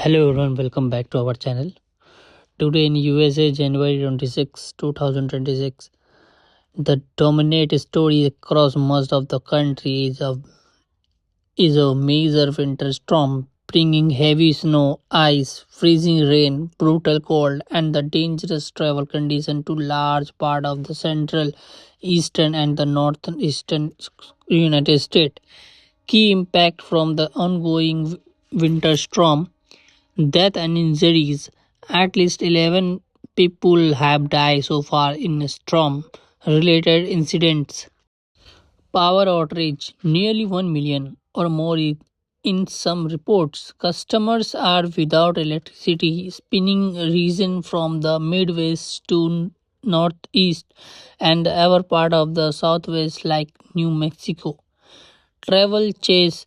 Hello everyone, welcome back to our channel. Today in USA, January 26, 2026, the dominant story across most of the country is a major winter storm bringing heavy snow, ice, freezing rain, brutal cold, and the dangerous travel condition to large part of the central, eastern, and the northeastern United States. Key impact from the ongoing winter storm. Death and injuries. At least 11 people have died so far in storm related incidents. Power outrage. Nearly 1 million or more in some reports. Customers are without electricity, spinning region from the Midwest to Northeast and ever part of the Southwest like New Mexico. Travel chase.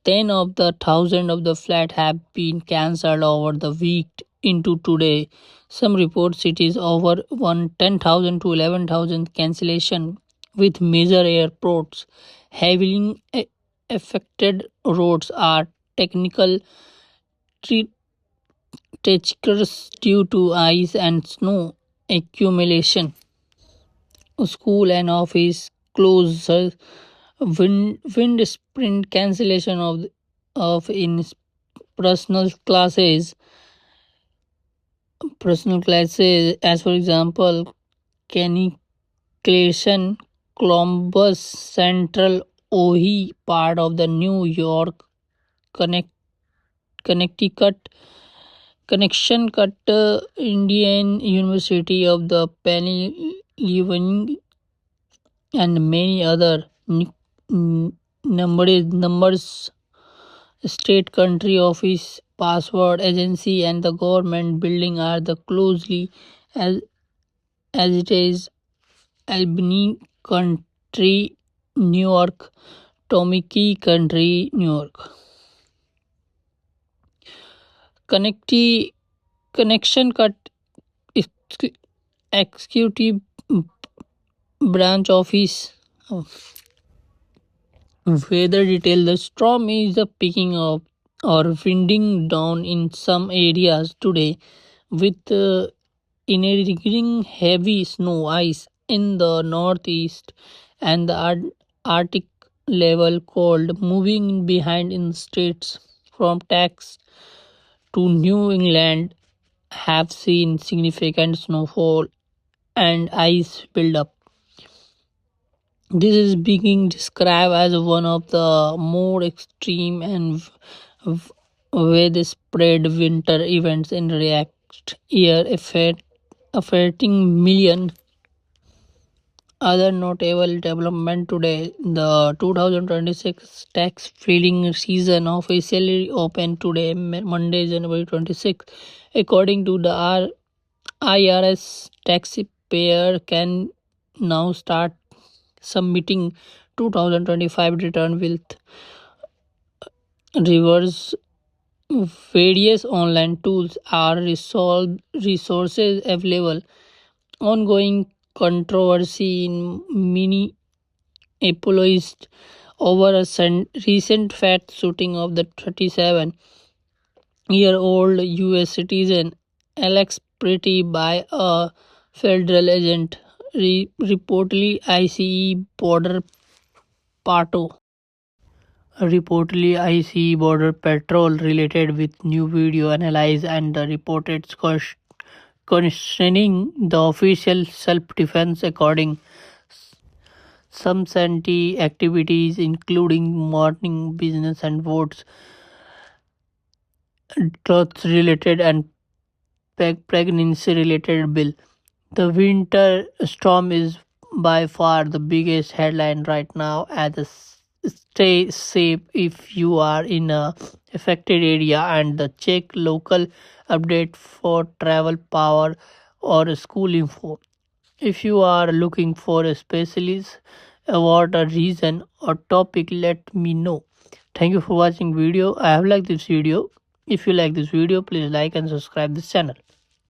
10 of the thousand of the flight have been cancelled over the week into today. Some report cities over 10,000 to 11,000 cancellation with major airports. Heavily affected roads are technical treacherous due to ice and snow accumulation. School and office closures. Wind sprint cancellation of in personal classes as for example cancellation Columbus Central Ohio part of the New York Connect, Connecticut connection cut Indian University of the Pennsylvania and many other numbers state country office password agency and the government building are the closely as, as it is Albany country New York Tomiki country New York connecti connection cut executive branch office weather detail. The storm is picking up or winding down in some areas today with inherent heavy snow ice in the northeast and the Arctic level cold moving behind in states from Texas to New England have seen significant snowfall and ice buildup. This is being described as one of the more extreme and widespread winter events in recent year affecting millions. Other notable development today, the 2026 tax filing season officially opened today, Monday, January 26. According to the IRS, taxpayer can now start submitting 2025 return with reverse. Various online tools are resources available. Ongoing controversy in Minneapolis over a recent fat shooting of the 37-year-old US citizen Alex Pretty by a federal agent, reportedly ICE Border Pato. Reportedly, ICE Border Patrol related with new video analysis and the reported concerning the official self-defense according some safety activities including morning business and votes, truth related and pregnancy related bill. The winter storm is by far the biggest headline right now as stay safe if you are in a affected area and the check local update for travel power or school info. If you are looking for a specialist about a reason or topic, let me know. Thank you for watching video. I have liked this video. If you like this video, please like and subscribe this channel.